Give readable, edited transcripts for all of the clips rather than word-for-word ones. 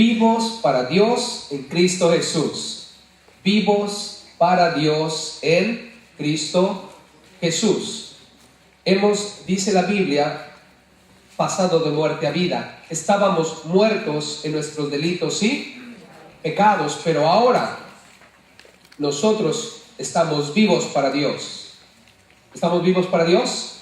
vivos para Dios en Cristo Jesús. Vivos para Dios en Cristo Jesús. Hemos, dice la Biblia, pasado de muerte a vida. Estábamos muertos en nuestros delitos y pecados, pero ahora nosotros estamos vivos para Dios. ¿Estamos vivos para Dios?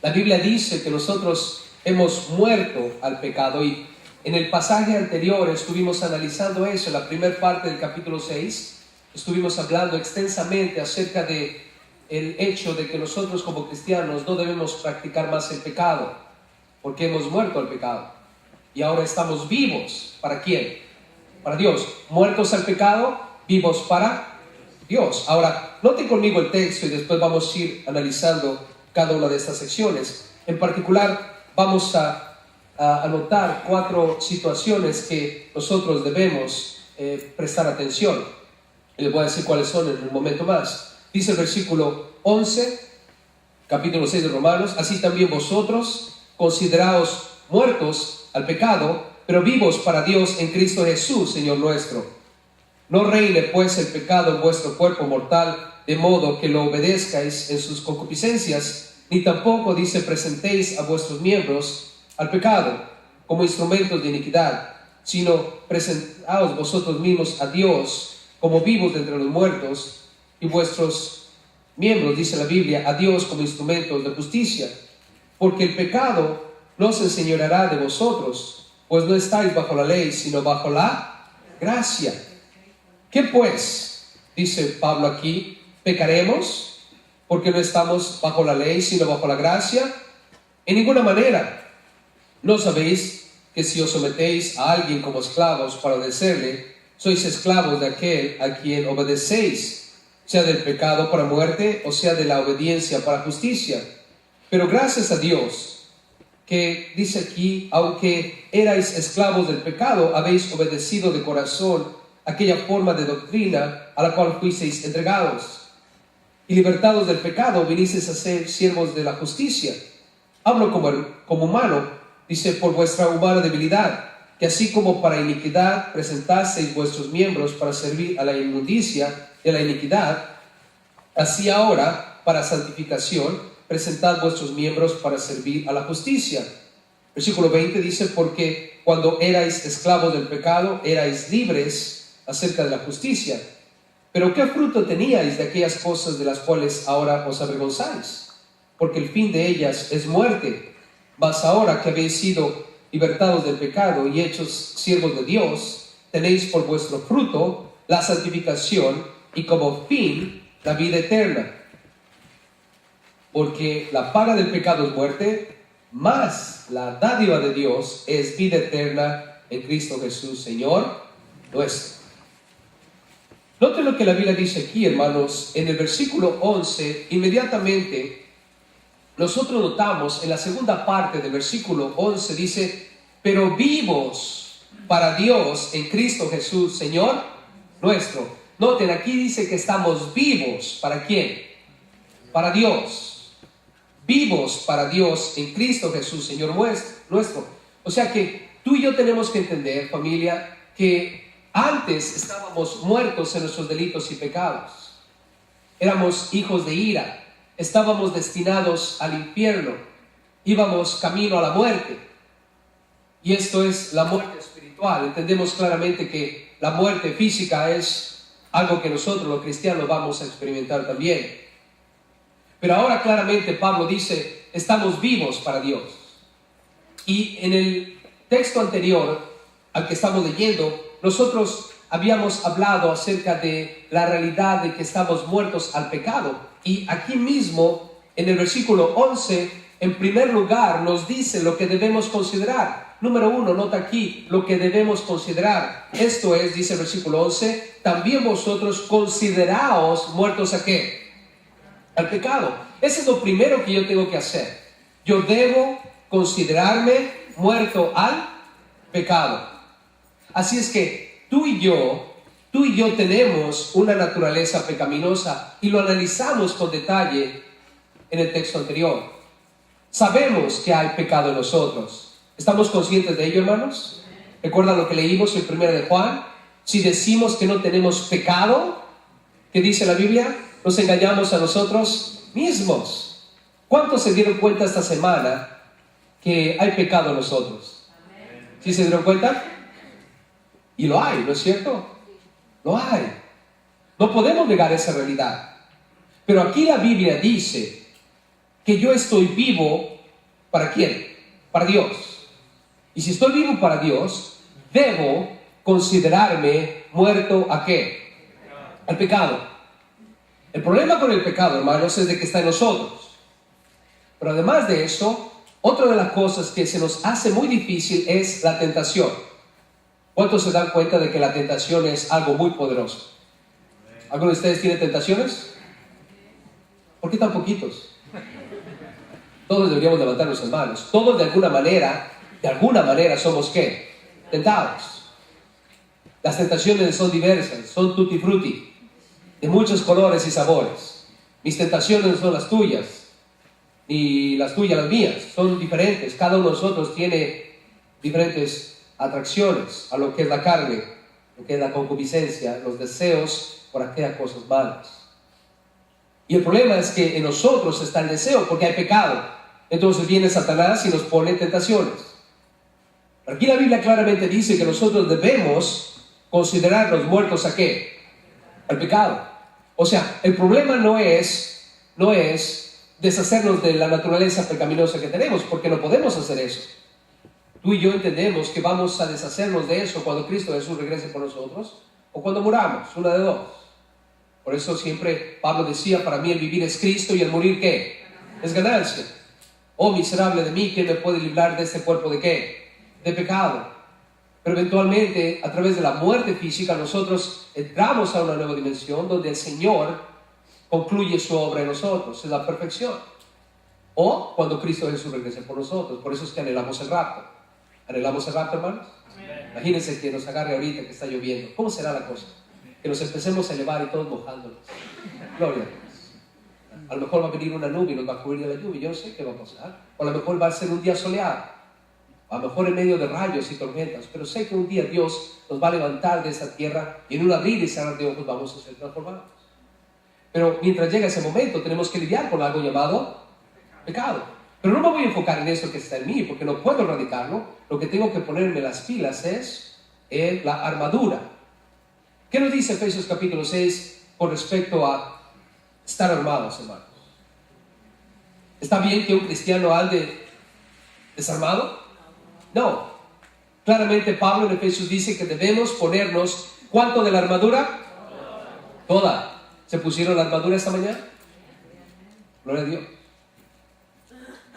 La Biblia dice que nosotros hemos muerto al pecado, y en el pasaje anterior estuvimos analizando eso. En la primera parte del capítulo 6 estuvimos hablando extensamente acerca de el hecho de que nosotros como cristianos no debemos practicar más el pecado, porque hemos muerto al pecado y ahora estamos vivos. ¿Para quién? Para Dios. Muertos al pecado, vivos para Dios. Ahora, noten conmigo el texto y después vamos a ir analizando cada una de estas secciones. En particular, vamos a anotar 4 situaciones que nosotros debemos prestar atención. Y les voy a decir cuáles son en un momento más. Dice el versículo 11, capítulo 6 de Romanos: así también vosotros consideraos muertos al pecado, pero vivos para Dios en Cristo Jesús, Señor nuestro. No reine pues el pecado en vuestro cuerpo mortal, de modo que lo obedezcáis en sus concupiscencias, ni tampoco, dice, presentéis a vuestros miembros al pecado como instrumentos de iniquidad, sino presentaos vosotros mismos a Dios como vivos de entre los muertos, y vuestros miembros, dice la Biblia, a Dios como instrumentos de justicia. Porque el pecado no se enseñoreará de vosotros, pues no estáis bajo la ley, sino bajo la gracia. ¿Qué pues? Dice Pablo aquí, ¿pecaremos porque no estamos bajo la ley, sino bajo la gracia? En ninguna manera. ¿No sabéis que si os sometéis a alguien como esclavos para obedecerle, sois esclavos de aquel a quien obedecéis, sea del pecado para muerte o sea de la obediencia para justicia? Pero gracias a Dios, que dice aquí, aunque erais esclavos del pecado, habéis obedecido de corazón aquella forma de doctrina a la cual fuisteis entregados, y libertados del pecado, vinisteis a ser siervos de la justicia. Hablo como humano, dice, por vuestra humana debilidad, que así como para iniquidad presentasteis vuestros miembros para servir a la inmundicia de la iniquidad, así ahora, para santificación, presentad vuestros miembros para servir a la justicia. Versículo 20 dice, porque cuando erais esclavos del pecado, erais libres acerca de la justicia. Pero ¿qué fruto teníais de aquellas cosas de las cuales ahora os avergonzáis? Porque el fin de ellas es muerte. Mas ahora que habéis sido libertados del pecado y hechos siervos de Dios, tenéis por vuestro fruto la santificación y como fin la vida eterna. Porque la paga del pecado es muerte, mas la dádiva de Dios es vida eterna en Cristo Jesús, Señor nuestro. Noten lo que la Biblia dice aquí, hermanos. En el versículo 11, inmediatamente nosotros notamos en la segunda parte del versículo 11, dice, pero vivos para Dios en Cristo Jesús, Señor nuestro. Noten, aquí dice que estamos vivos. ¿Para quién? Para Dios. Vivos para Dios en Cristo Jesús, Señor nuestro. O sea que tú y yo tenemos que entender, familia, que antes estábamos muertos en nuestros delitos y pecados. Éramos hijos de ira. Estábamos destinados al infierno. Íbamos camino a la muerte. Y esto es la muerte espiritual. Entendemos claramente que la muerte física es algo que nosotros los cristianos vamos a experimentar también. Pero ahora claramente Pablo dice, estamos vivos para Dios. Y en el texto anterior al que estamos leyendo, nosotros habíamos hablado acerca de la realidad de que estamos muertos al pecado. Y aquí mismo, en el versículo 11, en primer lugar nos dice lo que debemos considerar. Número 1, nota aquí lo que debemos considerar. Esto es, dice el versículo 11, también vosotros consideraos muertos ¿a qué? Al pecado. Ese es lo primero que yo tengo que hacer. Yo debo considerarme muerto al pecado. Así es que tú y yo tenemos una naturaleza pecaminosa y lo analizamos con detalle en el texto anterior. Sabemos que hay pecado en nosotros. ¿Estamos conscientes de ello, hermanos? ¿Recuerdan lo que leímos en 1 de Juan? Si decimos que no tenemos pecado, ¿qué dice la Biblia? Nos engañamos a nosotros mismos. ¿Cuántos se dieron cuenta esta semana que hay pecado en nosotros? ¿Sí se dieron cuenta? Y lo hay, ¿no es cierto? Lo hay. No podemos negar esa realidad. Pero aquí la Biblia dice que yo estoy vivo, ¿para quién? Para Dios. Y si estoy vivo para Dios, debo considerarme muerto ¿a qué? Al pecado. El problema con el pecado, hermanos, es de que está en nosotros. Pero además de eso, otra de las cosas que se nos hace muy difícil es la tentación. ¿Cuántos se dan cuenta de que la tentación es algo muy poderoso? ¿Alguno de ustedes tiene tentaciones? ¿Por qué tan poquitos? Todos deberíamos levantar nuestras manos. Todos de alguna manera somos ¿qué? Tentados. Las tentaciones son diversas, son tutti frutti, de muchos colores y sabores. Mis tentaciones no son las tuyas, ni las tuyas las mías, son diferentes. Cada uno de nosotros tiene diferentes atracciones a lo que es la carne, lo que es la concupiscencia, los deseos por aquellas cosas malas. Y el problema es que en nosotros está el deseo, porque hay pecado. Entonces viene Satanás y nos pone tentaciones. Aquí la Biblia claramente dice que nosotros debemos considerarnos muertos ¿a qué? Al pecado. O sea, el problema no es deshacernos de la naturaleza pecaminosa que tenemos, porque no podemos hacer eso. Tú y yo entendemos que vamos a deshacernos de eso cuando Cristo Jesús regrese por nosotros o cuando muramos, una de dos. Por eso siempre Pablo decía, para mí el vivir es Cristo y el morir ¿qué? Es ganancia. Oh miserable de mí, ¿quién me puede librar de este cuerpo de qué? De pecado. Pero eventualmente, a través de la muerte física, nosotros entramos a una nueva dimensión donde el Señor concluye su obra en nosotros, es la perfección. O cuando Cristo Jesús regrese por nosotros. Por eso es que anhelamos el rapto. ¿Anhelamos el rapto, hermanos? Amén. Imagínense que nos agarre ahorita que está lloviendo. ¿Cómo será la cosa? Que nos empecemos a elevar y todos mojándonos. Gloria a Dios. A lo mejor va a venir una nube y nos va a cubrir de la lluvia. Yo no sé qué va a pasar. O a lo mejor va a ser un día soleado. A lo mejor en medio de rayos y tormentas. Pero sé que un día Dios nos va a levantar de esta tierra y en un abrir y cerrar de ojos vamos a ser transformados. Pero mientras llega ese momento tenemos que lidiar con algo llamado pecado. Pero no me voy a enfocar en esto que está en mí, porque no puedo erradicarlo. Lo que tengo que ponerme las pilas es en la armadura. ¿Qué nos dice Efesios capítulo 6 con respecto a estar armados, hermanos? ¿Está bien que un cristiano ande desarmado? No. Claramente Pablo en Efesios dice que debemos ponernos ¿cuánto de la armadura? Toda. ¿Se pusieron la armadura esta mañana? Gloria a Dios.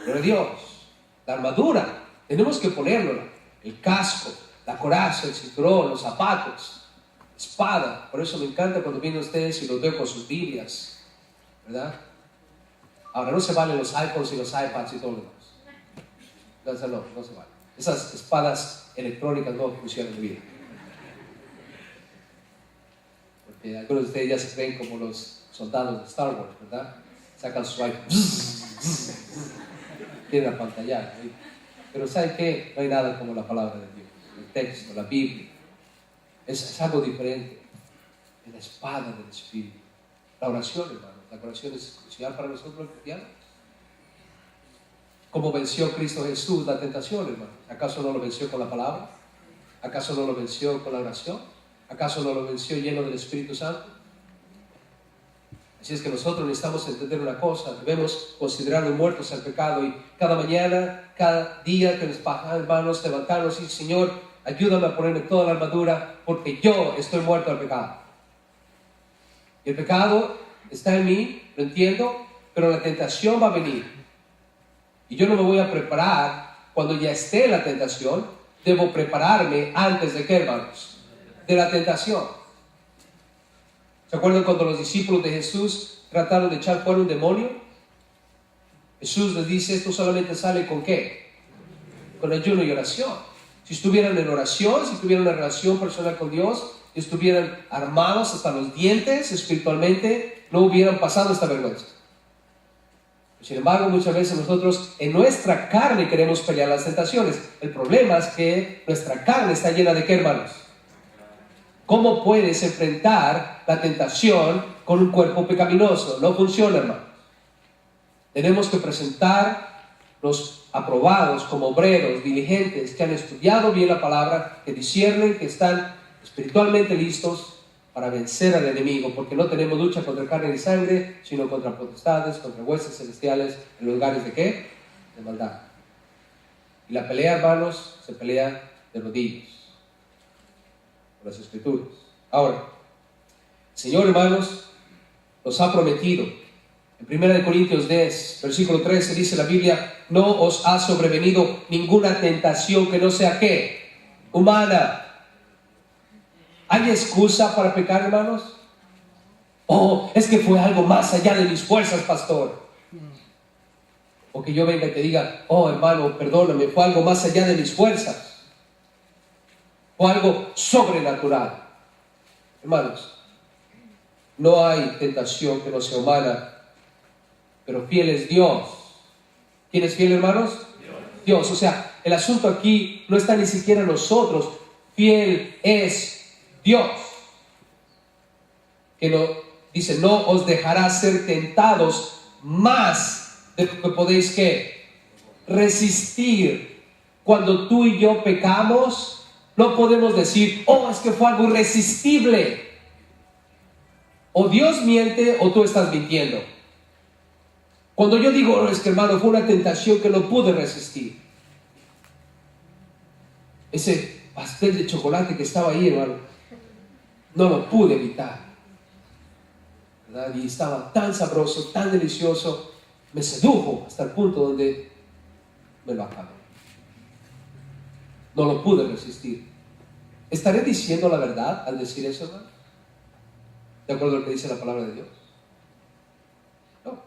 Gloria a Dios. La armadura, tenemos que ponerlo. El casco, la coraza, el cinturón, los zapatos, espada. Por eso me encanta cuando vienen ustedes y los veo con sus Biblias, ¿verdad? Ahora no se valen los iPhones y los iPads y todo lo demás. No se valen. Esas espadas electrónicas no funcionan bien. Porque algunos de ustedes ya se creen como los soldados de Star Wars, ¿verdad? Sacan su iPhone. Tienen la pantalla ahí. Pero ¿saben qué? No hay nada como la palabra de Dios, el texto, la Biblia. Es algo diferente. Es la espada del Espíritu. La oración, hermano. La oración es crucial para nosotros los cristianos. ¿Cómo venció Cristo Jesús la tentación, hermano? ¿Acaso no lo venció con la palabra? ¿Acaso no lo venció con la oración? ¿Acaso no lo venció lleno del Espíritu Santo? Así es que nosotros necesitamos entender una cosa, debemos considerarnos muertos al pecado y cada mañana, cada día que nos pasa, hermanos, levantarnos y decir, Señor, ayúdame a ponerme toda la armadura porque yo estoy muerto al pecado. Y el pecado está en mí, lo entiendo, pero la tentación va a venir. Y yo no me voy a preparar cuando ya esté en la tentación, debo prepararme antes de qué, hermanos, de la tentación. ¿Se acuerdan cuando los discípulos de Jesús trataron de echar fuera un demonio? Jesús les dice, esto solamente sale ¿con qué? Con ayuno y oración. Si estuvieran en oración, si tuvieran una relación personal con Dios, si estuvieran armados hasta los dientes espiritualmente, no hubieran pasado esta vergüenza. Sin embargo, muchas veces nosotros en nuestra carne queremos pelear las tentaciones. El problema es que nuestra carne está llena de ¿qué, hermanos? ¿Cómo puedes enfrentar la tentación con un cuerpo pecaminoso? No funciona, hermanos. Tenemos que presentarnos aprobados como obreros, diligentes, que han estudiado bien la palabra, que disciernen, que están espiritualmente listos para vencer al enemigo, porque no tenemos lucha contra carne y sangre, sino contra potestades, contra huestes celestiales, en lugares de ¿qué? De maldad. Y la pelea, hermanos, se pelea de rodillas, por las Escrituras. Ahora, el Señor, hermanos, nos ha prometido, en 1 Corintios 10, versículo 13, dice la Biblia, no os ha sobrevenido ninguna tentación que no sea ¿qué? Humana. ¿Hay excusa para pecar, hermanos? Oh, es que fue algo más allá de mis fuerzas, pastor. O que yo venga y te diga, oh, hermano, perdóname, fue algo más allá de mis fuerzas. Fue algo sobrenatural. Hermanos, no hay tentación que no sea humana, pero fiel es Dios. ¿Quién es fiel, hermanos? Dios. O sea, el asunto aquí no está ni siquiera en nosotros. Fiel es Dios, que dice, no os dejará ser tentados más de lo que podéis ¿qué? Resistir. Cuando tú y yo pecamos, no podemos decir, oh, es que fue algo irresistible. O Dios miente o tú estás mintiendo. Cuando yo digo, oh, es que, hermano, fue una tentación que no pude resistir. Ese pastel de chocolate que estaba ahí, hermano, no lo pude evitar, ¿verdad? Y estaba tan sabroso, tan delicioso, me sedujo hasta el punto donde me lo acabé. No lo pude resistir. ¿Estaré diciendo la verdad al decir eso, hermano? ¿De acuerdo a lo que dice la palabra de Dios? No.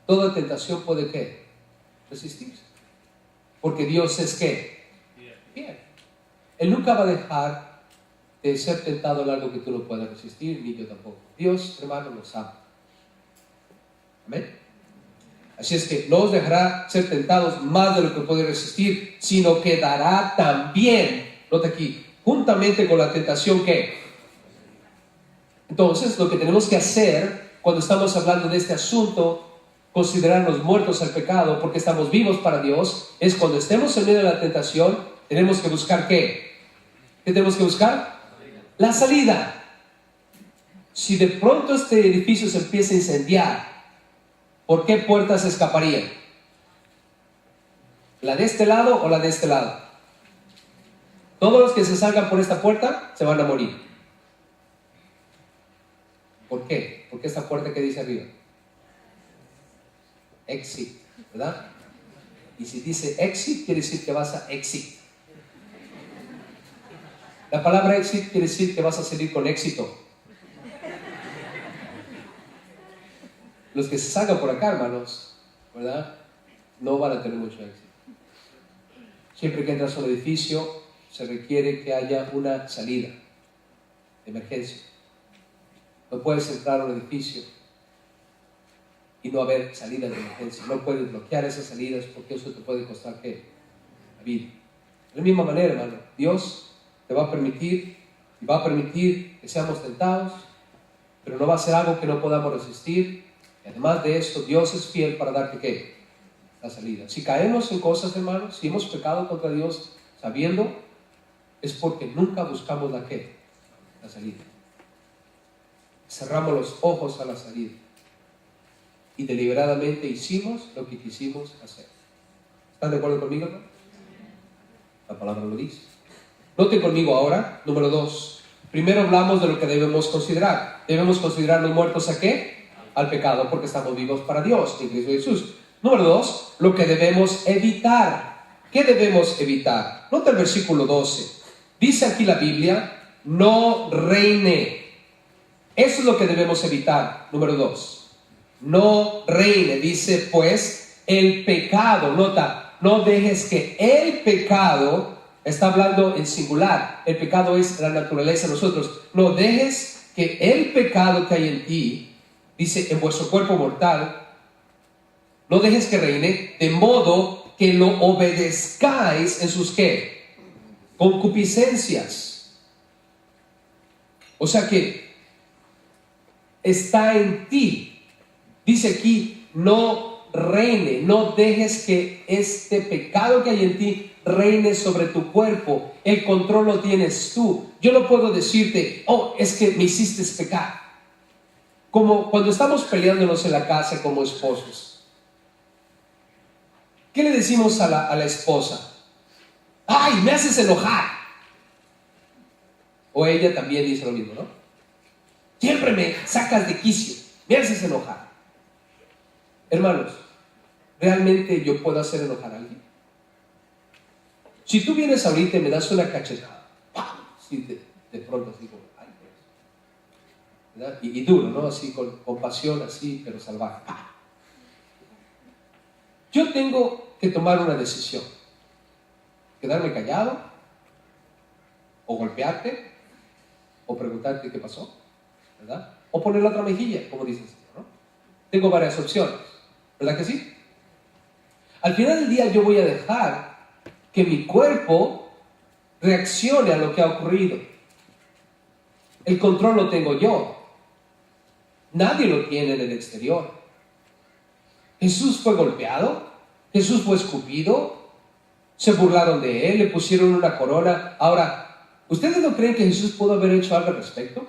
Toda tentación puede ¿qué? Resistirse. Porque Dios es ¿qué? Bien. Él nunca va a dejar de ser tentado en algo que tú no puedas resistir, ni yo tampoco. Dios, hermano, nos ama. Amén. Así es que no os dejará ser tentados más de lo que podéis resistir, sino que dará también, nota aquí, juntamente con la tentación ¿qué? Entonces, lo que tenemos que hacer cuando estamos hablando de este asunto, considerarnos muertos al pecado, porque estamos vivos para Dios, es cuando estemos en medio de la tentación, tenemos que buscar ¿qué? ¿Qué tenemos que buscar? La salida. Si de pronto este edificio se empieza a incendiar, ¿por qué puertas escaparían? ¿La de este lado o la de este lado? Todos los que se salgan por esta puerta se van a morir. ¿Por qué? Porque esta puerta que dice arriba, exit, ¿verdad? Y si dice exit, quiere decir que vas a exit. La palabra exit quiere decir que vas a salir con éxito. Los que se salgan por acá, hermanos, ¿verdad? No van a tener mucho éxito. Siempre que entras a un edificio, se requiere que haya una salida de emergencia. No puedes entrar a un edificio y no haber salida de emergencia. No puedes bloquear esas salidas porque eso te puede costar ¿qué? La vida. De la misma manera, hermano, Dios te va a permitir y va a permitir que seamos tentados, pero no va a ser algo que no podamos resistir. Y además de esto, Dios es fiel para darte ¿qué? La salida. Si caemos en cosas, hermanos, si hemos pecado contra Dios sabiendo, es porque nunca buscamos la ¿qué? La salida. Cerramos los ojos a la salida y deliberadamente hicimos lo que quisimos hacer. ¿Están de acuerdo conmigo, hermano? La palabra lo dice. Noten conmigo ahora, número 2. Primero hablamos de lo que debemos considerar. Debemos considerarnos muertos ¿a qué? Al pecado, porque estamos vivos para Dios, en Cristo Jesús. Número 2, lo que debemos evitar. ¿Qué debemos evitar? Nota el versículo 12. Dice aquí la Biblia, no reine. Eso es lo que debemos evitar. Número 2. No reine. Dice pues, el pecado. Nota, no dejes que el pecado, está hablando en singular, el pecado es la naturaleza de nosotros. No dejes que el pecado que hay en ti, dice, en vuestro cuerpo mortal, no dejes que reine, de modo que lo obedezcáis en sus ¿qué? Concupiscencias. O sea que está en ti. Dice aquí, no reine, no dejes que este pecado que hay en ti reine sobre tu cuerpo. El control lo tienes tú. Yo no puedo decirte, oh, es que me hiciste pecar. Como cuando estamos peleándonos en la casa como esposos. ¿Qué le decimos a la esposa? ¡Ay, me haces enojar! O ella también dice lo mismo, ¿no? Siempre me sacas de quicio, me haces enojar. Hermanos, ¿realmente yo puedo hacer enojar a alguien? Si tú vienes ahorita y me das una cachetada, ¡pam! Sí, de pronto así como, ¡ay! ¿Verdad? Y duro, ¿no? Así con pasión, así, pero salvaje. ¡Pam! Yo tengo que tomar una decisión. Quedarme callado, o golpearte, o preguntarte qué pasó, ¿verdad? O poner la otra mejilla, como dices, ¿no? Tengo varias opciones, ¿verdad que sí? Al final del día yo voy a dejar que mi cuerpo reaccione a lo que ha ocurrido. El control lo tengo yo. Nadie lo tiene en el exterior. Jesús fue golpeado, Jesús fue escupido, se burlaron de él, le pusieron una corona. Ahora, ¿ustedes no creen que Jesús pudo haber hecho algo al respecto?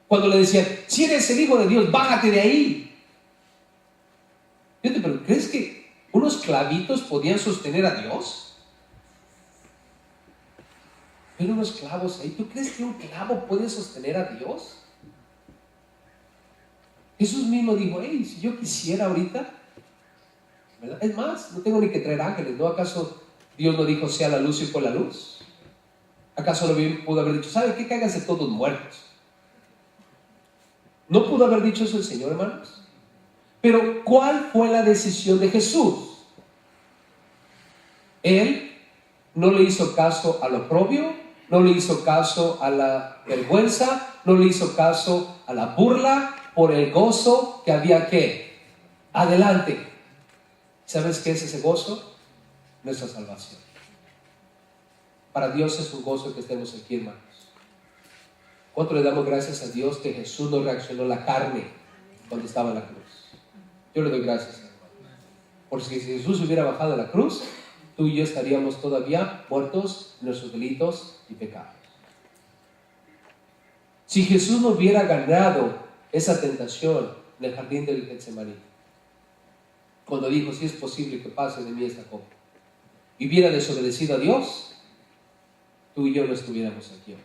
Cuando le decían, si eres el Hijo de Dios, bájate de ahí. Fíjate, pero ¿crees que unos clavitos podían sostener a Dios? Pero unos clavos ahí, ¿tú crees que un clavo puede sostener a Dios? Jesús mismo dijo, hey, si yo quisiera ahorita, ¿verdad? Es más, no tengo ni que traer ángeles, ¿no? ¿Acaso Dios no dijo, sea la luz y fue la luz? ¿Acaso no pudo haber dicho, ¿sabe qué? Cáiganse todos muertos? ¿No pudo haber dicho eso el Señor, hermanos? Pero, ¿cuál fue la decisión de Jesús? Él no le hizo caso al oprobio, no le hizo caso a la vergüenza, no le hizo caso a la burla, por el gozo que había que adelante. ¿Sabes qué es ese gozo? Nuestra salvación. Para Dios es un gozo que estemos aquí, hermanos. ¿Cuánto le damos gracias a Dios que Jesús no reaccionó a la carne cuando estaba en la cruz? Yo le doy gracias, hermano. Porque si Jesús hubiera bajado a la cruz, tú y yo estaríamos todavía muertos en nuestros delitos y pecados. Si Jesús no hubiera ganado esa tentación en el jardín del Getsemaní, cuando dijo, si es posible que pase de mí esta copa, y hubiera desobedecido a Dios, tú y yo no estuviéramos aquí hoy.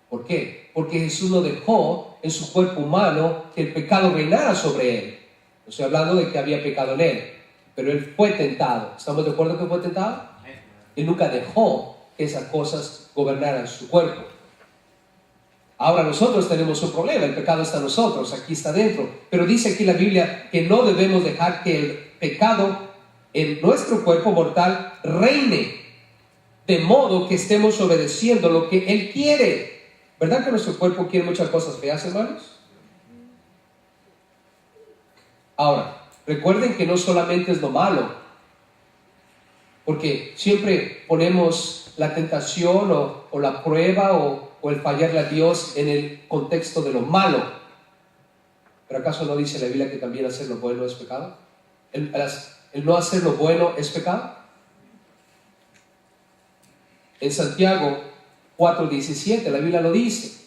¿Por qué? Porque Jesús no dejó en su cuerpo humano que el pecado reinara sobre él. No estoy hablando de que había pecado en él, pero él fue tentado. ¿Estamos de acuerdo que fue tentado? Él nunca dejó que esas cosas gobernaran su cuerpo. Ahora nosotros tenemos un problema, el pecado está en nosotros, aquí está dentro. Pero dice aquí la Biblia que no debemos dejar que el pecado en nuestro cuerpo mortal reine, de modo que estemos obedeciendo lo que Él quiere. ¿Verdad que nuestro cuerpo quiere muchas cosas feas, hermanos? Ahora, recuerden que no solamente es lo malo, porque siempre ponemos la tentación o la prueba o el fallarle a Dios en el contexto de lo malo. ¿Pero acaso no dice la Biblia que también hacer lo bueno es pecado? ¿El no hacer lo bueno es pecado? En Santiago 4:17 la Biblia lo dice.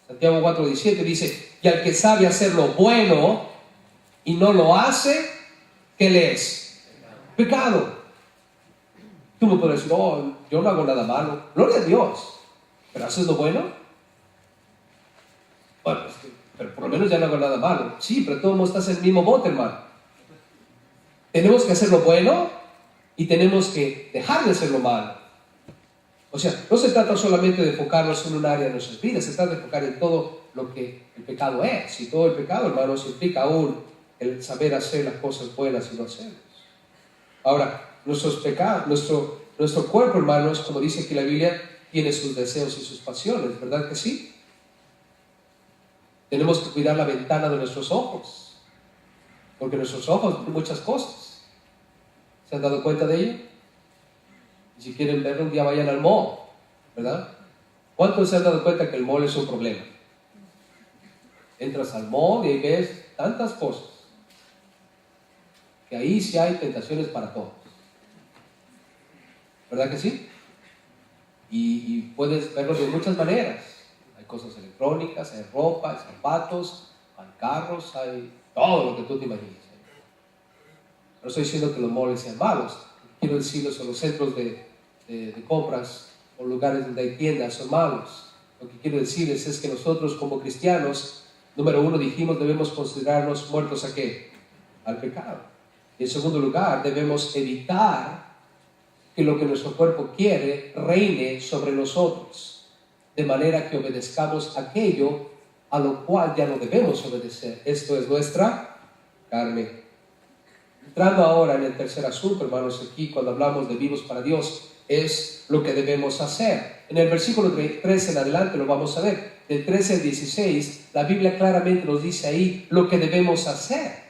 Santiago 4:17 dice, y al que sabe hacer lo bueno y no lo hace, ¿qué le es? Pecado. Tú me puedes decir, oh, yo no hago nada malo. Gloria a Dios. ¿Pero haces lo bueno? Bueno, pero por lo menos ya no hago nada malo. Sí, pero todo el mundo está en el mismo bote, hermano. Tenemos que hacer lo bueno y tenemos que dejar de hacer lo malo. O sea, no se trata solamente de enfocarnos en un área de nuestras vidas, se trata de enfocar en todo lo que el pecado es. Y todo el pecado, hermanos, implica aún el saber hacer las cosas buenas y no hacerlas. Ahora, nuestros pecados, nuestro cuerpo, hermanos, como dice aquí la Biblia, tiene sus deseos y sus pasiones, ¿verdad que sí? Tenemos que cuidar la ventana de nuestros ojos. Porque nuestros ojos ven muchas cosas. ¿Se han dado cuenta de ello? Y si quieren verlo, un día vayan al mall, ¿verdad? ¿Cuántos se han dado cuenta que el mall es un problema? Entras al mall y ahí ves tantas cosas, que ahí sí hay tentaciones para todos. ¿Verdad que sí? Y puedes verlo de muchas maneras. Hay cosas electrónicas, hay ropa, hay zapatos, hay carros, hay todo lo que tú te imagines. No estoy diciendo que los malls sean malos. Quiero decirlo, son los centros de compras o lugares donde hay tiendas son malos. Lo que quiero decirles es que nosotros como cristianos, número uno, dijimos, debemos considerarnos muertos ¿a qué? Al pecado. Y en segundo lugar, debemos evitar que lo que nuestro cuerpo quiere reine sobre nosotros, de manera que obedezcamos aquello a lo cual ya no debemos obedecer. Esto es nuestra carne. Entrando ahora en el tercer asunto, hermanos, aquí cuando hablamos de vivos para Dios, es lo que debemos hacer. En el versículo 13 en adelante lo vamos a ver. Del 13 al 16, la Biblia claramente nos dice ahí lo que debemos hacer.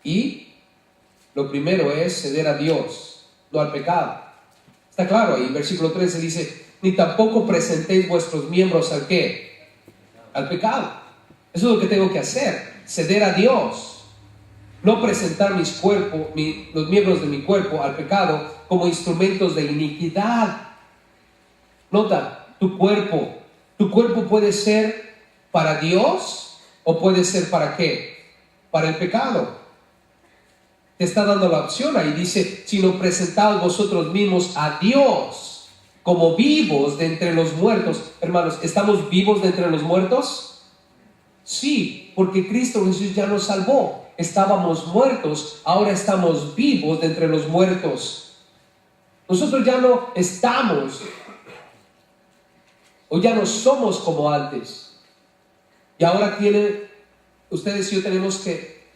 Y lo primero es ceder a Dios, no al pecado. Está claro ahí, versículo 13 dice, ni tampoco presentéis vuestros miembros ¿al qué? Al pecado. Eso es lo que tengo que hacer, ceder a Dios. No presentar los miembros de mi cuerpo al pecado como instrumentos de iniquidad. Nota, tu cuerpo puede ser para Dios o puede ser ¿para qué? Para el pecado. Te está dando la opción ahí, dice, sino presentaos vosotros mismos a Dios como vivos de entre los muertos. Hermanos, ¿estamos vivos de entre los muertos? Sí, porque Cristo Jesús ya nos salvó. Estábamos muertos, ahora estamos vivos de entre los muertos. Nosotros ya no estamos o ya no somos como antes. Y ahora ustedes y yo tenemos que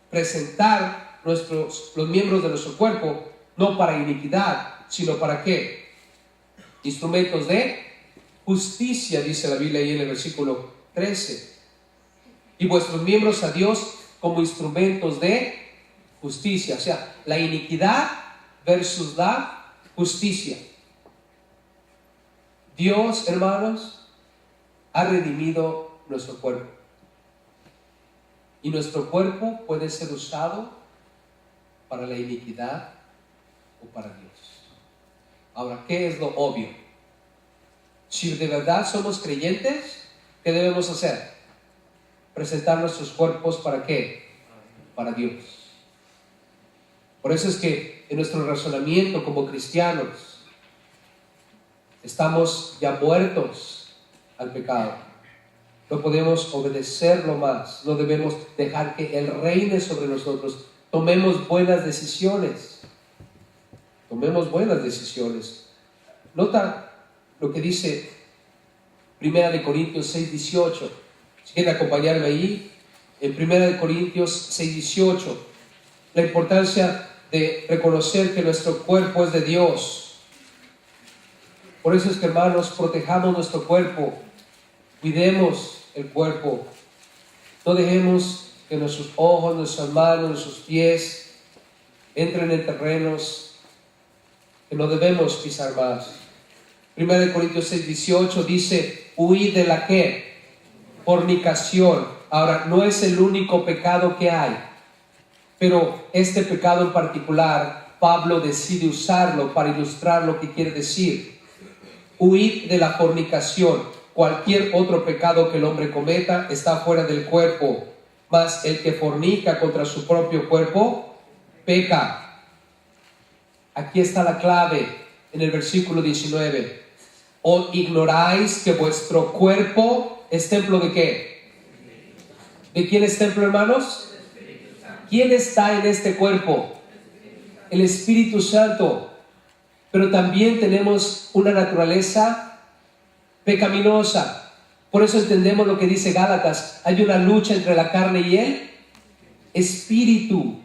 presentar los miembros de nuestro cuerpo no para iniquidad, sino para ¿qué? Instrumentos de justicia, dice la Biblia ahí en el versículo 13. Y vuestros miembros a Dios como instrumentos de justicia, o sea, la iniquidad versus la justicia. Dios, hermanos, ha redimido nuestro cuerpo. Y nuestro cuerpo puede ser usado para la iniquidad o para Dios. Ahora, ¿qué es lo obvio? Si de verdad somos creyentes, ¿qué debemos hacer? Presentar nuestros cuerpos ¿para qué? Para Dios. Por eso es que en nuestro razonamiento como cristianos estamos ya muertos al pecado. No podemos obedecerlo más. No debemos dejar que Él reine sobre nosotros. Tomemos buenas decisiones. Tomemos buenas decisiones. Nota lo que dice 1 Corintios 6:18. Si quieren acompañarme ahí, en 1 Corintios 6:18, la importancia de reconocer que nuestro cuerpo es de Dios. Por eso es que, hermanos, protejamos nuestro cuerpo, cuidemos el cuerpo, no dejemos que nuestros ojos, nuestras manos, nuestros pies entren en terrenos que no debemos pisar más. 1 Corintios 6:18 dice, huid de la ¿qué? Fornicación. Ahora, no es el único pecado que hay, pero este pecado en particular, Pablo decide usarlo para ilustrar lo que quiere decir. Huid de la fornicación. Cualquier otro pecado que el hombre cometa está fuera del cuerpo, mas el que fornica contra su propio cuerpo, peca. Aquí está la clave en el versículo 19. ¿O ignoráis que vuestro cuerpo es templo de qué? ¿De quién es templo, hermanos? ¿Quién está en este cuerpo? El Espíritu Santo. Pero también tenemos una naturaleza pecaminosa. Por eso entendemos lo que dice Gálatas. Hay una lucha entre la carne y el Espíritu.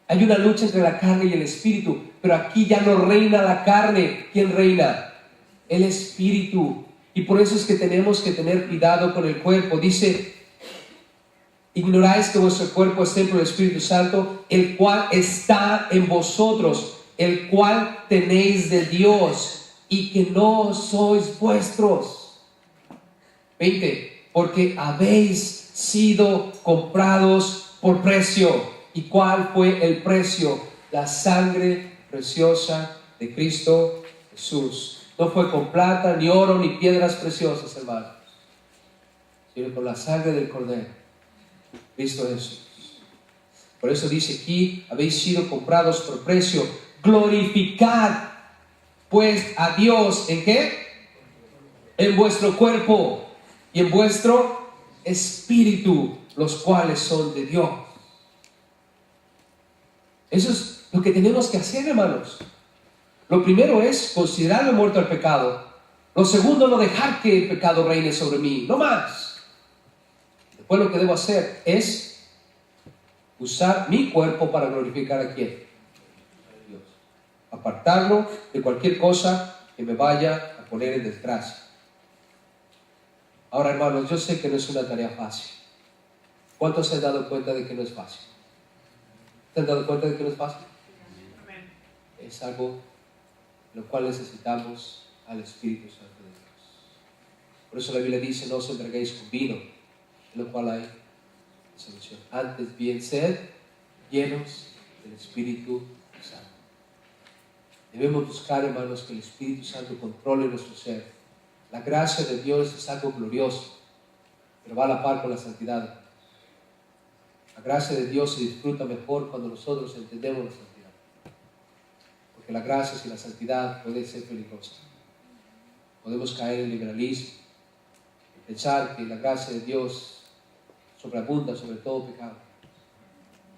Hay una lucha entre la carne y el Espíritu. Pero aquí ya no reina la carne. ¿Quién reina? El Espíritu. Y por eso es que tenemos que tener cuidado con el cuerpo. Dice ¿Ignoráis que vuestro cuerpo es templo del Espíritu Santo, el cual está en vosotros, el cual tenéis de Dios, y que no sois vuestros? 20. Porque habéis sido comprados por precio. ¿Y cuál fue el precio? La sangre preciosa de Cristo Jesús. No fue con plata, ni oro, ni piedras preciosas, hermanos, sino con la sangre del Cordero, Cristo Jesús. Por eso dice aquí, habéis sido comprados por precio. Glorificad pues a Dios, ¿en qué? En vuestro cuerpo y en vuestro espíritu, los cuales son de Dios. Eso es lo que tenemos que hacer, hermanos. Lo primero es considerarme muerto al pecado. Lo segundo, no dejar que el pecado reine sobre mí, no más. Después lo que debo hacer es usar mi cuerpo para glorificar a ¿quién? A Dios. Apartarlo de cualquier cosa que me vaya a poner en desgracia. Ahora, hermanos, yo sé que no es una tarea fácil. ¿Cuántos se han dado cuenta de que no es fácil? ¿Se han dado cuenta de que no es fácil? Es algo en lo cual necesitamos al Espíritu Santo de Dios. Por eso la Biblia dice, no os entreguéis con vino, en lo cual hay solución. Antes bien sed llenos del Espíritu Santo. Debemos buscar, hermanos, que el Espíritu Santo controle nuestro ser. La gracia de Dios es algo glorioso, pero va a la par con la santidad. La gracia de Dios se disfruta mejor cuando nosotros entendemos la santidad. Porque la gracia sin la santidad puede ser peligrosa. Podemos caer en liberalismo y pensar que la gracia de Dios sobreabunda sobre todo pecado.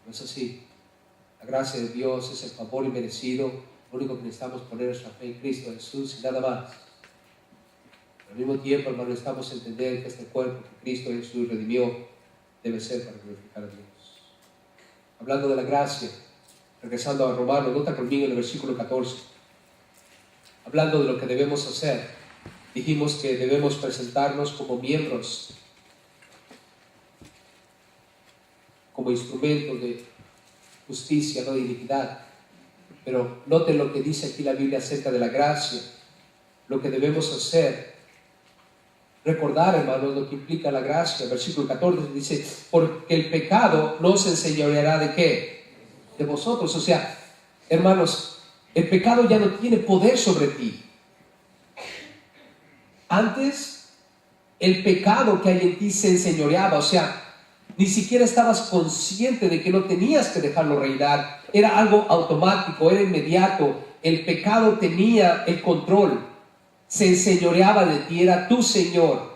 No es así. La gracia de Dios es el favor inmerecido. Lo único que necesitamos es poner nuestra fe en Cristo Jesús y nada más. Pero al mismo tiempo, hermano, necesitamos entender que este cuerpo que Cristo Jesús redimió debe ser para glorificar a Dios. Hablando de la gracia, regresando a Romanos, nota conmigo en el versículo 14. Hablando de lo que debemos hacer, dijimos que debemos presentarnos como miembros, como instrumento de justicia, no de iniquidad. Pero noten lo que dice aquí la Biblia acerca de la gracia, lo que debemos hacer. Recordar, hermanos, lo que implica la gracia. Versículo 14 dice, porque el pecado no se enseñoreará ¿de qué? De vosotros. O sea, hermanos, el pecado ya no tiene poder sobre ti. Antes, el pecado que hay en ti se enseñoreaba. O sea, ni siquiera estabas consciente de que no tenías que dejarlo reinar. Era algo automático, era inmediato. El pecado tenía el control. Se enseñoreaba de ti, era tu Señor.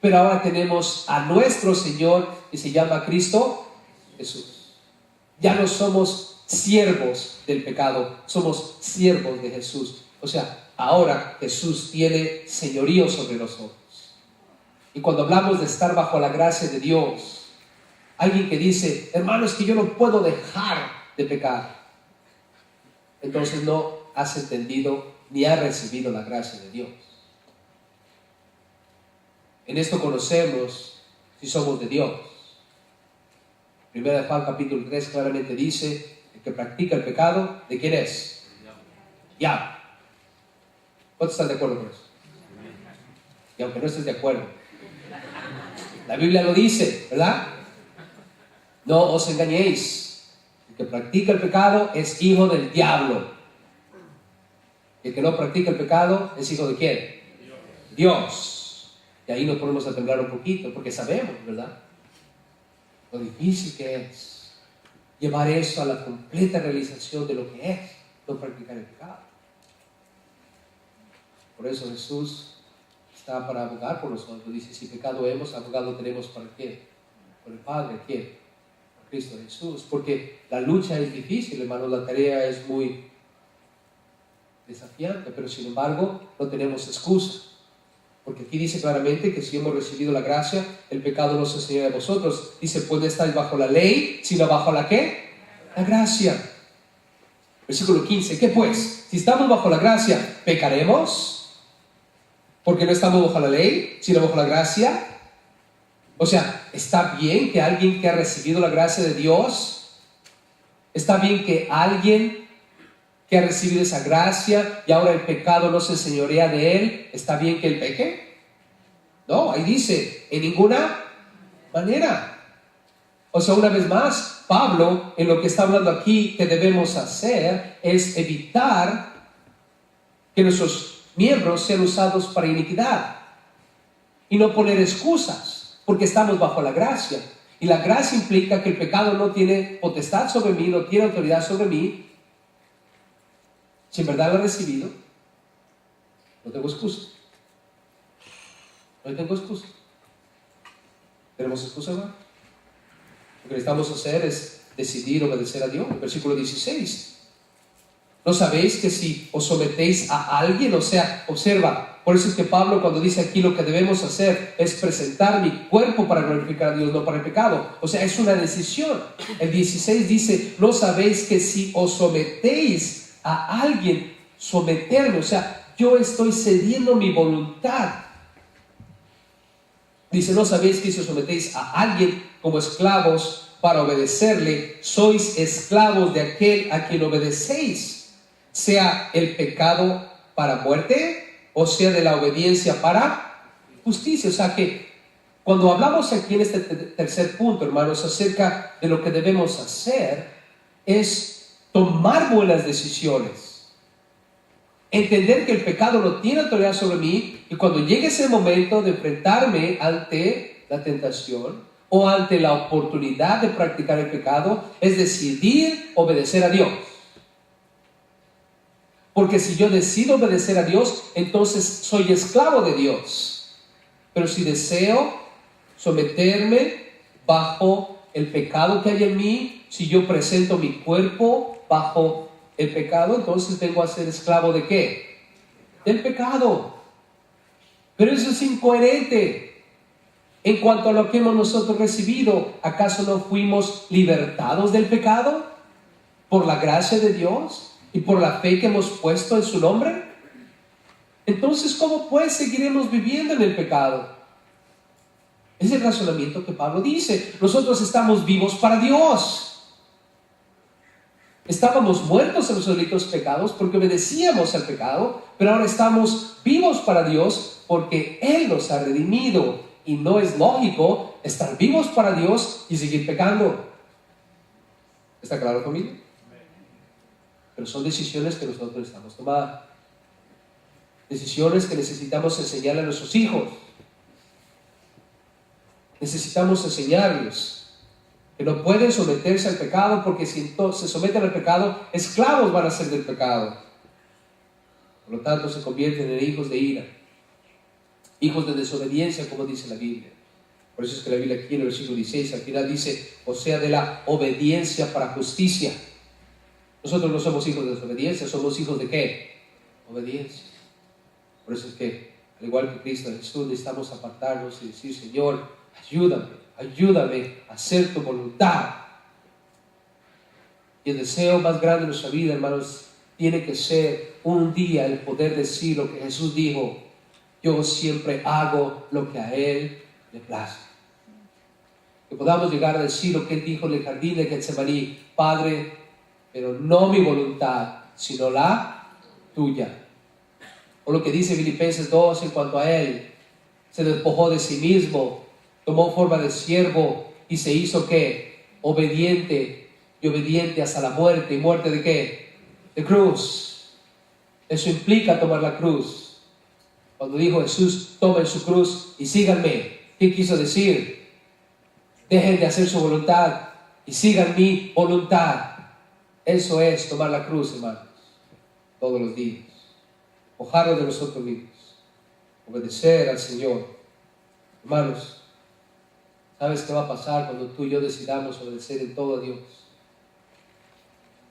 Pero ahora tenemos a nuestro Señor que se llama Cristo Jesús. Ya no somos siervos del pecado, somos siervos de Jesús. O sea, ahora Jesús tiene señorío sobre nosotros. Y cuando hablamos de estar bajo la gracia de Dios, alguien que dice, hermano, es que yo no puedo dejar de pecar, entonces no has entendido ni has recibido la gracia de Dios. En esto conocemos si somos de Dios. Primera de Juan capítulo 3 claramente dice, el que practica el pecado, ¿de quién es? Ya. ¿Cuántos están de acuerdo con eso? Y aunque no estés de acuerdo, la Biblia lo dice, ¿verdad? No os engañéis. El que practica el pecado es hijo del diablo. El que no practica el pecado es hijo de ¿quién? Dios. Y ahí nos ponemos a temblar un poquito, porque sabemos, ¿verdad? Lo difícil que es llevar eso a la completa realización de lo que es no practicar el pecado. Por eso Jesús está para abogar por nosotros. Dice, si pecado hemos, abogado tenemos para ¿quién? Por el Padre, ¿quién? Por Cristo Jesús. Porque la lucha es difícil, hermanos, la tarea es muy desafiante, pero sin embargo no tenemos excusa. Porque aquí dice claramente que si hemos recibido la gracia, el pecado no se enseña de vosotros. Dice, pues no estáis bajo la ley, sino bajo la ¿qué? La gracia. Versículo 15, ¿qué pues? Si estamos bajo la gracia, ¿pecaremos? Porque no estamos bajo la ley, sino bajo la gracia. O sea, ¿está bien que alguien que ha recibido la gracia de Dios, está bien que alguien que ha recibido esa gracia y ahora el pecado no se enseñorea de él, está bien que él peque? No, ahí dice, en ninguna manera. O sea, una vez más, Pablo, en lo que está hablando aquí que debemos hacer es evitar que nuestros miembros sean usados para iniquidad y no poner excusas, porque estamos bajo la gracia. Y la gracia implica que el pecado no tiene potestad sobre mí, no tiene autoridad sobre mí. Si en verdad lo he recibido, no tengo excusa. No tengo excusa. ¿Tenemos excusa, hermano? Lo que necesitamos hacer es decidir obedecer a Dios. El versículo 16. ¿No sabéis que si os sometéis a alguien? O sea, observa, por eso es que Pablo cuando dice aquí lo que debemos hacer es presentar mi cuerpo para glorificar a Dios, no para el pecado. O sea, es una decisión. El 16 dice, ¿no sabéis que si os sometéis a alguien, someterme? O sea, yo estoy cediendo mi voluntad. Dice, ¿no sabéis que si os sometéis a alguien como esclavos para obedecerle, sois esclavos de aquel a quien obedecéis? Sea el pecado para muerte o sea de la obediencia para justicia. O sea que cuando hablamos aquí en este tercer punto, hermanos, acerca de lo que debemos hacer, es tomar buenas decisiones. Entender que el pecado no tiene autoridad sobre mí y cuando llegue ese momento de enfrentarme ante la tentación o ante la oportunidad de practicar el pecado, es decidir obedecer a Dios. Porque si yo decido obedecer a Dios, entonces soy esclavo de Dios. Pero si deseo someterme bajo el pecado que hay en mí, si yo presento mi cuerpo bajo el pecado, entonces vengo a ser esclavo ¿de qué? Del pecado. Pero eso es incoherente. En cuanto a lo que hemos nosotros recibido, ¿acaso no fuimos libertados del pecado por la gracia de Dios y por la fe que hemos puesto en su nombre? Entonces, ¿cómo pues seguiremos viviendo en el pecado? Es el razonamiento que Pablo dice. Nosotros estamos vivos para Dios. Estábamos muertos en los delitos y pecados porque obedecíamos al pecado, pero ahora estamos vivos para Dios porque Él nos ha redimido. Y no es lógico estar vivos para Dios y seguir pecando. ¿Está claro conmigo? Pero son decisiones que nosotros necesitamos tomar. Decisiones que necesitamos enseñarle a nuestros hijos. Necesitamos enseñarles que no pueden someterse al pecado porque si se someten al pecado, esclavos van a ser del pecado. Por lo tanto, se convierten en hijos de ira, hijos de desobediencia, como dice la Biblia. Por eso es que la Biblia aquí en el versículo 16 al final dice, o sea, de la obediencia para justicia. Nosotros no somos hijos de desobediencia, somos hijos de ¿qué? Obediencia. Por eso es que, al igual que Cristo Jesús, necesitamos apartarnos y decir, Señor, ayúdame a hacer tu voluntad. Y el deseo más grande de nuestra vida, hermanos, tiene que ser un día el poder decir lo que Jesús dijo, yo siempre hago lo que a Él le place. Que podamos llegar a decir lo que Él dijo en el jardín de Getsemaní, Padre, pero no mi voluntad, sino la tuya. O lo que dice Filipenses 2 en cuanto a Él, se despojó de sí mismo, tomó forma de siervo y se hizo ¿qué? Obediente y obediente hasta la muerte. ¿Y muerte de qué? De cruz. Eso implica tomar la cruz. Cuando dijo Jesús, tomen su cruz y síganme, ¿qué quiso decir? Dejen de hacer su voluntad y sigan mi voluntad. Eso es tomar la cruz, hermanos, todos los días. Ojarnos de nosotros mismos. Obedecer al Señor. Hermanos, ¿sabes qué va a pasar cuando tú y yo decidamos obedecer en todo a Dios?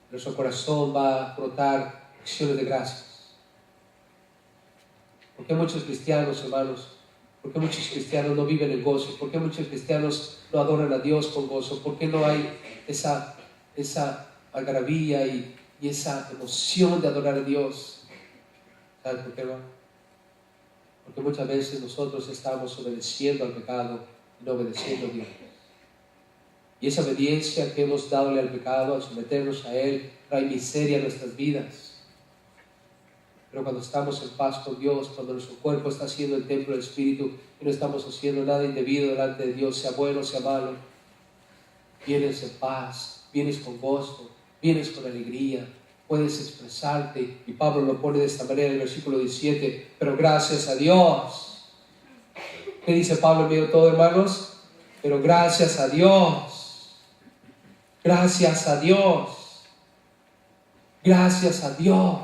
Nuestro corazón va a brotar acciones de gracias. ¿Por qué muchos cristianos, hermanos? ¿Por qué muchos cristianos no viven el gozo? ¿Por qué muchos cristianos no adoran a Dios con gozo? ¿Por qué no hay esa algarabía y esa emoción de adorar a Dios? ¿Sabes por qué no? Porque muchas veces nosotros estamos obedeciendo al pecado y no obedeciendo a Dios. Y esa obediencia que hemos dado al pecado, al someternos a Él, trae miseria a nuestras vidas. Pero cuando estamos en paz con Dios, cuando nuestro cuerpo está siendo el templo del Espíritu y no estamos haciendo nada indebido delante de Dios, sea bueno, sea malo, vienes en paz, vienes con gozo, vienes con alegría, puedes expresarte. Y Pablo lo pone de esta manera en el versículo 17, pero gracias a Dios. ¿Qué dice Pablo en medio de todo, hermanos? Pero gracias a Dios. Gracias a Dios. Gracias a Dios.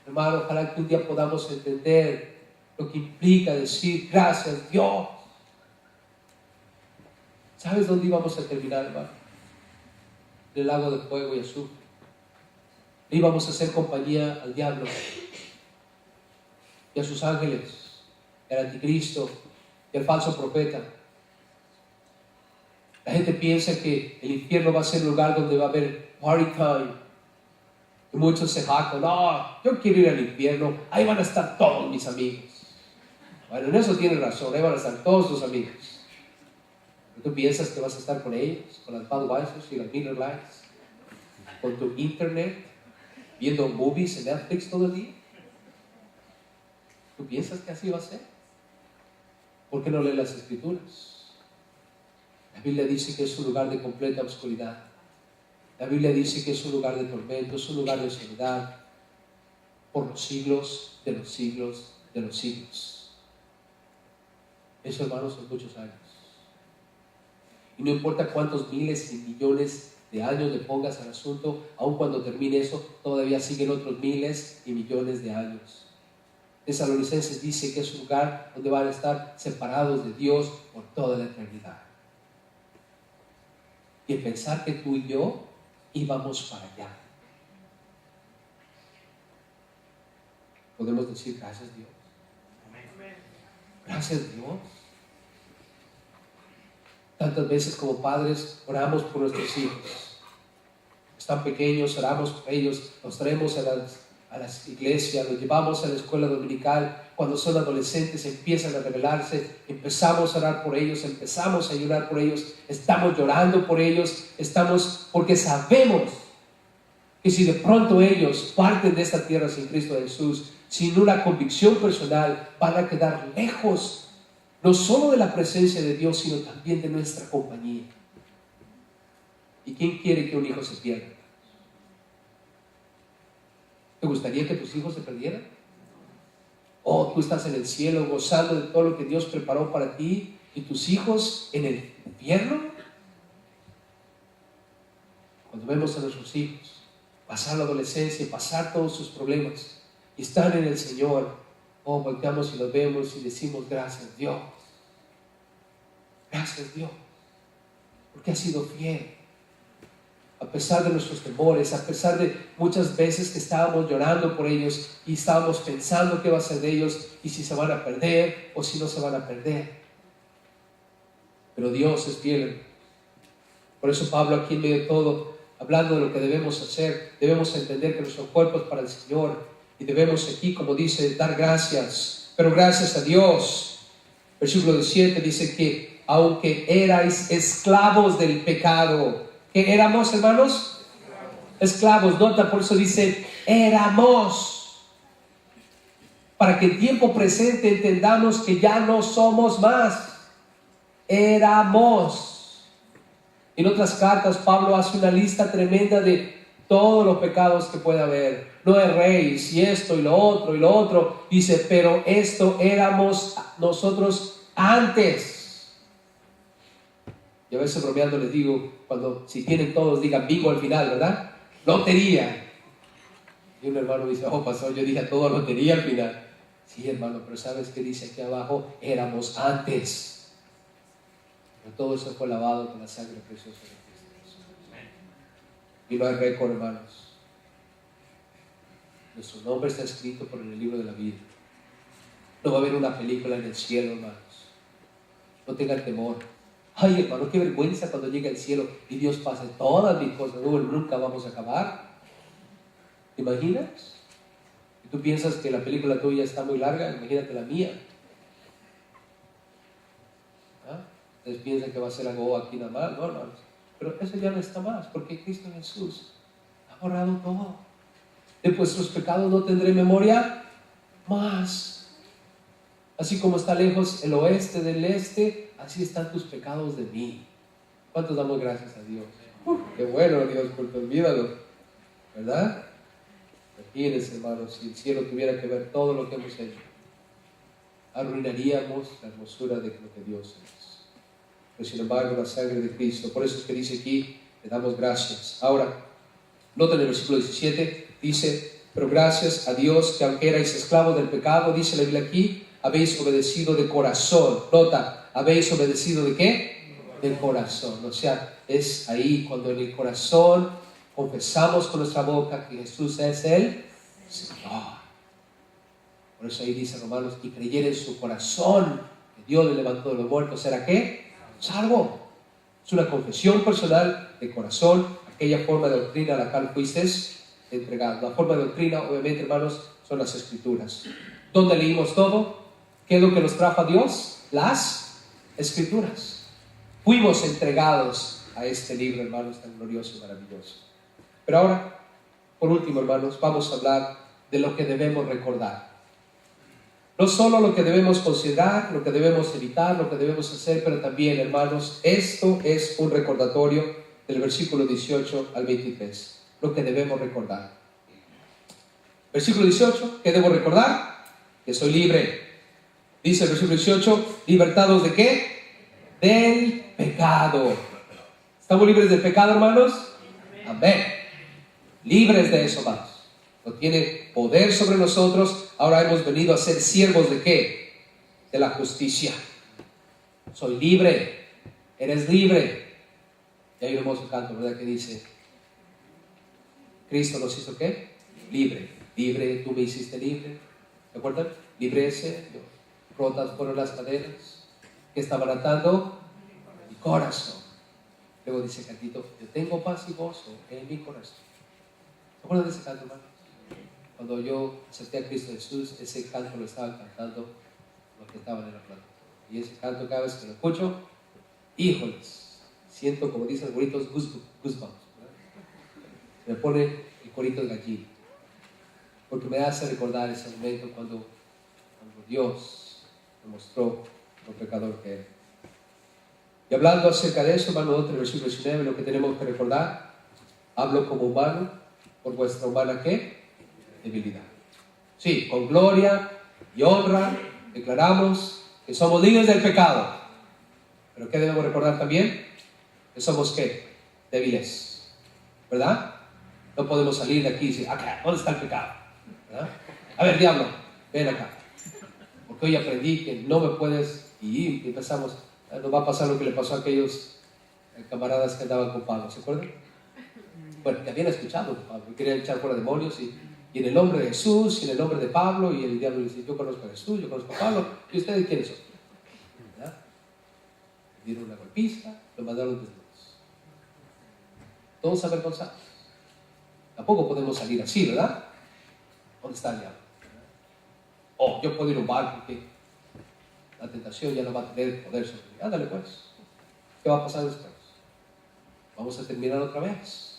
Hermano, ojalá que un día podamos entender lo que implica decir gracias Dios. ¿Sabes dónde íbamos a terminar, hermano? En el lago de fuego y azufre. Íbamos a hacer compañía al diablo y a sus ángeles, al anticristo y al falso profeta. La gente piensa que el infierno va a ser un lugar donde va a haber party time. Y muchos se jactan, no, yo quiero ir al infierno, ahí van a estar todos mis amigos. Bueno, en eso tienes razón, ahí van a estar todos tus amigos. ¿Tú piensas que vas a estar con ellos, con las Budweiser y las Miller Lights, con tu internet, viendo movies en Netflix todo el día? ¿Tú piensas que así va a ser? ¿Por qué no lees las Escrituras? La Biblia dice que es un lugar de completa oscuridad. La Biblia dice que es un lugar de tormento, es un lugar de soledad por los siglos de los siglos de los siglos. Eso, hermanos, son muchos años. Y no importa cuántos miles y millones de años le pongas al asunto, aun cuando termine eso, todavía siguen otros miles y millones de años. Tesalonicenses dice que es un lugar donde van a estar separados de Dios por toda la eternidad. Y el pensar que tú y yo íbamos para allá, podemos decir gracias Dios. Gracias Dios. Tantas veces como padres oramos por nuestros hijos. Están pequeños, oramos por ellos, los traemos a las iglesias, los llevamos a la escuela dominical. Cuando son adolescentes empiezan a rebelarse, empezamos a orar por ellos, empezamos a llorar por ellos, estamos llorando por ellos, porque sabemos que si de pronto ellos parten de esta tierra sin Cristo Jesús, sin una convicción personal, van a quedar lejos no solo de la presencia de Dios, sino también de nuestra compañía. ¿Y quién quiere que un hijo se pierda? ¿Te gustaría que tus hijos se perdieran? ¿O tú estás en el cielo gozando de todo lo que Dios preparó para ti y tus hijos en el infierno? Cuando vemos a nuestros hijos pasar la adolescencia, pasar todos sus problemas y están en el Señor, volteamos y los vemos y decimos gracias Dios. Gracias Dios, porque has sido fiel. A pesar de nuestros temores, a pesar de muchas veces que estábamos llorando por ellos y estábamos pensando qué va a ser de ellos y si se van a perder o si no se van a perder. Pero Dios es fiel. Por eso Pablo aquí en medio de todo, hablando de lo que debemos hacer, debemos entender que nuestro cuerpo es para el Señor y debemos aquí, como dice, dar gracias. Pero gracias a Dios. Versículo 17 dice que aunque erais esclavos del pecado, ¿qué éramos, hermanos? Esclavos, nota, por eso dice éramos, para que en tiempo presente entendamos que ya no somos más, éramos. En otras cartas Pablo hace una lista tremenda de todos los pecados que puede haber. No erréis, y esto y lo otro, dice, pero esto éramos nosotros antes. Y a veces bromeando les digo, si tienen todos, digan bingo al final, ¿verdad? Lotería. Y un hermano dice, pastor, yo dije todo lotería al final. Sí, hermano, pero ¿sabes qué dice aquí abajo? Éramos antes. Pero todo eso fue lavado con la sangre preciosa de Cristo. Y no hay récord, hermanos. Nuestro nombre está escrito por el libro de la vida. No va a haber una película en el cielo, hermanos. No tengan temor. Ay, hermano, qué vergüenza cuando llegue al cielo y Dios pase todas mis cosas. No, nunca vamos a acabar. ¿Te imaginas? Y tú piensas que la película tuya está muy larga, imagínate la mía. Ustedes piensan que va a ser algo aquí nada más, no, hermanos. Pero eso ya no está más, porque Cristo Jesús ha borrado todo. De vuestros pecados no tendré memoria más. Así como está lejos el oeste del este, así están tus pecados de mí. ¿Cuántos damos gracias a Dios? Qué bueno, Dios, porque olvídalo, ¿verdad? Imagínense, hermanos, si el cielo tuviera que ver todo lo que hemos hecho, arruinaríamos la hermosura de lo que Dios es. Pero sin embargo, la sangre de Cristo, por eso es que dice aquí, le damos gracias. Ahora, noten el versículo 17, dice, pero gracias a Dios que aunque erais esclavos del pecado, dice la Biblia aquí, habéis obedecido de corazón. Nota, ¿habéis obedecido de qué? Del corazón. O sea, es ahí cuando en el corazón confesamos con nuestra boca que Jesús es el Señor. Por eso ahí dice Romanos, y creyere en su corazón que Dios le levantó de los muertos, ¿será qué? Salvo. Es una confesión personal de corazón, aquella forma de doctrina a la cual fuiste entregado. La forma de doctrina, obviamente, hermanos, son las Escrituras. ¿Dónde leímos todo? ¿Qué es lo que nos trajo a Dios? Las Escrituras. Fuimos entregados a este libro, hermanos, tan glorioso y maravilloso. Pero ahora, por último, hermanos, vamos a hablar de lo que debemos recordar. No solo lo que debemos considerar, lo que debemos evitar, lo que debemos hacer, pero también, hermanos, esto es un recordatorio del versículo 18 al 23. Lo que debemos recordar. Versículo 18, ¿qué debo recordar? Que soy libre. Dice el versículo 18, ¿libertados de qué? Del pecado. ¿Estamos libres del pecado, hermanos? Amén. Libres de eso, hermanos. No tiene poder sobre nosotros. Ahora hemos venido a ser siervos de qué? De la justicia. Soy libre. Eres libre. Y hay un hermoso canto, ¿verdad? Que dice, Cristo nos hizo ¿qué? Libre. Libre, tú me hiciste libre. ¿Se acuerdan? Libre ese. Rotas fueron las cadenas que estaban atando mi corazón. Luego dice el cantito, yo tengo paz y gozo en mi corazón. ¿Se acuerdan de ese canto, hermano? Cuando yo acepté a Cristo Jesús, ese canto lo estaban cantando los que estaban en la planta. Y ese canto cada vez que lo escucho, híjoles, siento como dicen los bonitos goosebumps, ¿verdad? Me pone el corito de gallina, porque me hace recordar ese momento cuando Dios me mostró lo pecador que era. Y hablando acerca de eso, hermano, en el versículo 19, lo que tenemos que recordar, hablo como humano, por vuestra humana ¿qué? Debilidad. Sí, con gloria y honra declaramos que somos libres del pecado. Pero ¿qué debemos recordar también? Que somos ¿qué? Débiles. ¿Verdad? No podemos salir de aquí y decir, acá, ¿dónde está el pecado? ¿Verdad? A ver, diablo, ven acá. Porque hoy aprendí que no me puedes, y empezamos, nos va a pasar lo que le pasó a aquellos camaradas que andaban con Pablo, ¿se acuerdan? Bueno, que habían escuchado Pablo, querían echar fuera demonios, y en el nombre de Jesús, y en el nombre de Pablo, y el diablo dice, yo conozco a Jesús, yo conozco a Pablo, ¿y ustedes quiénes son? ¿Verdad? Le dieron una golpiza, lo mandaron desnudos. Todos avergonzados. Tampoco podemos salir así, ¿verdad? ¿Dónde está el diablo? Oh, yo puedo ir a un bar porque la tentación ya no va a tener poder sobre mí. Ándale pues. ¿Qué va a pasar después? Vamos a terminar otra vez.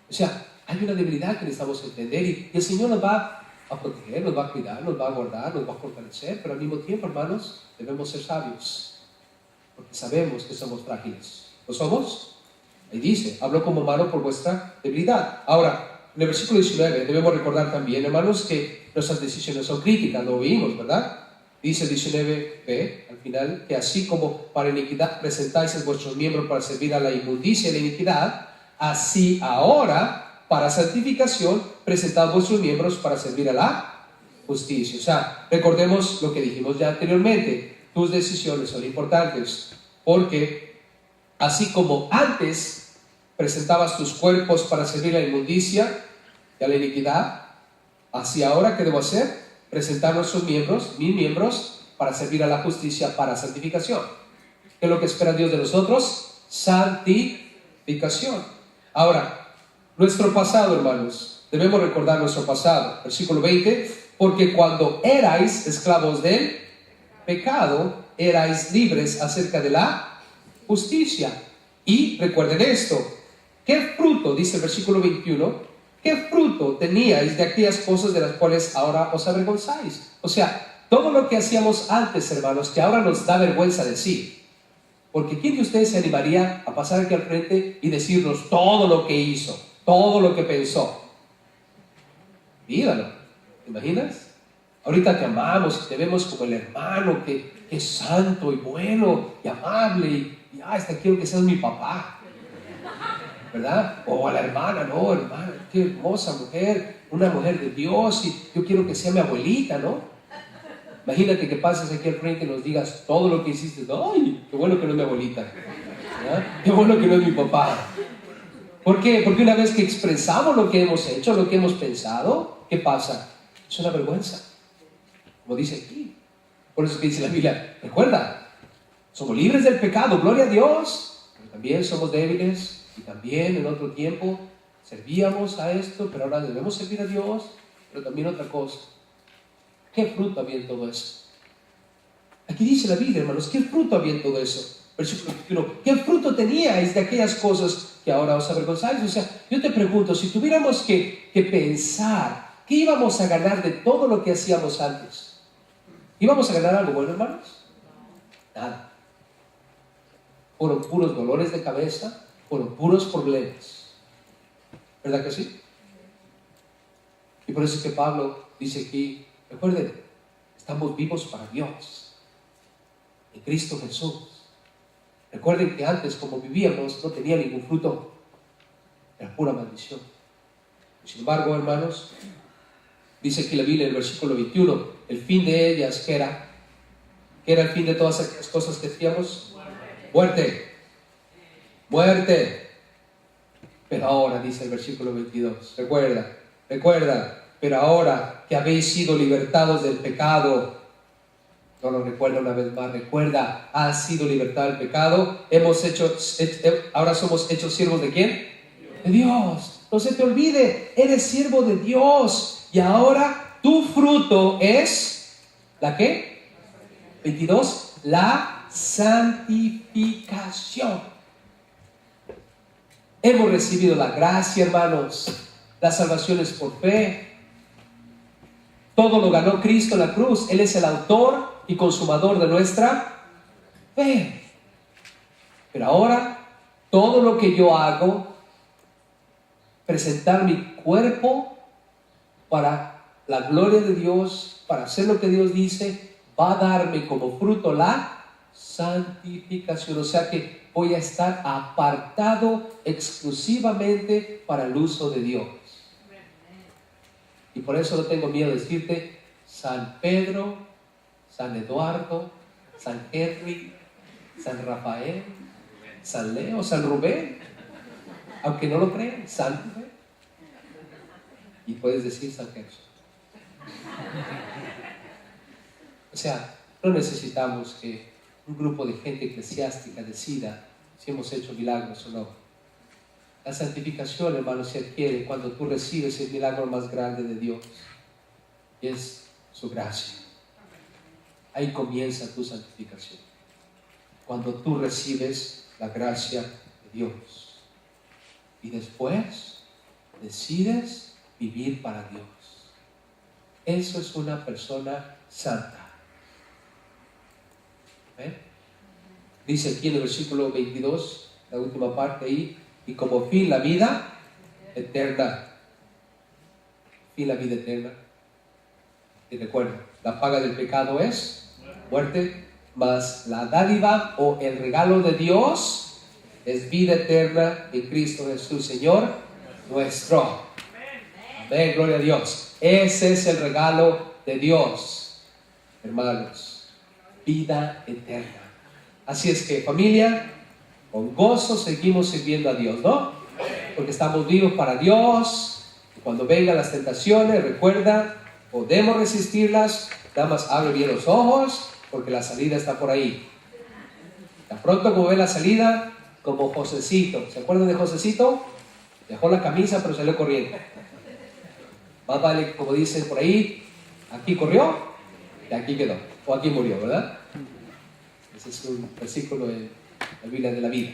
O sea, hay una debilidad que necesitamos entender y el Señor nos va a proteger, nos va a cuidar, nos va a guardar, nos va a fortalecer, pero al mismo tiempo, hermanos, debemos ser sabios porque sabemos que somos frágiles. ¿Lo somos? Ahí dice, hablo como humano por vuestra debilidad. Ahora, en el versículo 19 debemos recordar también, hermanos, que nuestras decisiones son críticas, lo oímos, ¿verdad? Dice el 19b, al final, que así como para iniquidad presentáis en vuestros miembros para servir a la inmundicia y la iniquidad, así ahora, para santificación, presentad vuestros miembros para servir a la justicia. O sea, recordemos lo que dijimos ya anteriormente, tus decisiones son importantes, porque así como antes presentabas tus cuerpos para servir a la inmundicia y a la iniquidad, así ahora, ¿qué debo hacer? Presentar nuestros miembros, mis miembros, para servir a la justicia, para santificación. ¿Qué es lo que espera Dios de nosotros? Santificación. Ahora, nuestro pasado, hermanos, debemos recordar nuestro pasado. Versículo 20, porque cuando erais esclavos del pecado, erais libres acerca de la justicia. Y recuerden esto, ¿qué fruto, dice el versículo 21, qué fruto teníais de aquellas cosas de las cuales ahora os avergonzáis? O sea, todo lo que hacíamos antes, hermanos, que ahora nos da vergüenza decir. Porque ¿quién de ustedes se animaría a pasar aquí al frente y decirnos todo lo que hizo, todo lo que pensó? Dígalo, ¿te imaginas? Ahorita te amamos y te vemos como el hermano que es santo y bueno y amable y hasta quiero que seas mi papá, ¿verdad? O a la hermana, no, hermana, qué hermosa mujer, una mujer de Dios y yo quiero que sea mi abuelita, ¿no? Imagínate que pases aquí al frente y nos digas todo lo que hiciste. ¡Ay, qué bueno que no es mi abuelita! ¿Verdad? ¡Qué bueno que no es mi papá! ¿Por qué? Porque una vez que expresamos lo que hemos hecho, lo que hemos pensado, ¿qué pasa? Es una vergüenza. Como dice aquí. Por eso es que dice la Biblia, recuerda, somos libres del pecado, gloria a Dios, pero también somos débiles y también en otro tiempo servíamos a esto, pero ahora debemos servir a Dios, pero también otra cosa. ¿Qué fruto había en todo eso? Aquí dice la Biblia, hermanos, ¿qué fruto había en todo eso? Versículo 21, ¿qué fruto teníais de aquellas cosas que ahora os avergonzáis? O sea, yo te pregunto, si tuviéramos que pensar, ¿qué íbamos a ganar de todo lo que hacíamos antes? ¿Íbamos a ganar algo bueno, hermanos? Nada. Fueron puros dolores de cabeza, fueron puros problemas. ¿Verdad que sí? Y por eso es que Pablo dice aquí, recuerden, estamos vivos para Dios, en Cristo Jesús. Recuerden que antes, como vivíamos, no tenía ningún fruto, era pura maldición. Sin embargo, hermanos, dice aquí la Biblia en el versículo 21, el fin de ellas, ¿qué era? ¿Qué era el fin de todas aquellas cosas que hacíamos? Muerte. Muerte. Pero ahora, dice el versículo 22, recuerda, pero ahora que habéis sido libertados del pecado, no lo recuerda una vez más, recuerda, has sido libertado del pecado, ahora somos hechos siervos ¿de quién? De Dios. No se te olvide, eres siervo de Dios y ahora tu fruto es, ¿la qué? 22, la santificación. Hemos recibido la gracia, hermanos, la salvación es por fe. Todo lo ganó Cristo en la cruz. Él es el autor y consumador de nuestra fe. Pero ahora, todo lo que yo hago, presentar mi cuerpo para la gloria de Dios, para hacer lo que Dios dice, va a darme como fruto la santificación. O sea que voy a estar apartado exclusivamente para el uso de Dios. Y por eso no tengo miedo de decirte San Pedro, San Eduardo, San Henry, San Rafael, San Leo, San Rubén, aunque no lo crean, San Rubén. Y puedes decir San Jesús. O sea, no necesitamos que un grupo de gente eclesiástica decida si hemos hecho milagros o no. La santificación, hermanos, se adquiere cuando tú recibes el milagro más grande de Dios, y es su gracia. Ahí comienza tu santificación, cuando tú recibes la gracia de Dios y después decides vivir para Dios. Eso es una persona santa. ¿Ven? Dice aquí en el versículo 22, la última parte ahí, y como fin la vida eterna. Fin la vida eterna. Y recuerda, la paga del pecado es muerte, mas la dádiva o el regalo de Dios es vida eterna en Cristo Jesús, Señor nuestro. Amén, gloria a Dios. Ese es el regalo de Dios, hermanos. Vida eterna. Así es que, familia, con gozo seguimos sirviendo a Dios, ¿no? Porque estamos vivos para Dios. Y cuando vengan las tentaciones, recuerda, podemos resistirlas. Nada más abre bien los ojos, porque la salida está por ahí. Tan pronto como ve la salida, como Josecito. ¿Se acuerdan de Josecito? Dejó la camisa, pero salió corriendo. Más vale, como dicen por ahí, aquí corrió y aquí quedó. O aquí murió, ¿verdad? Ese es un versículo en la Biblia de la vida.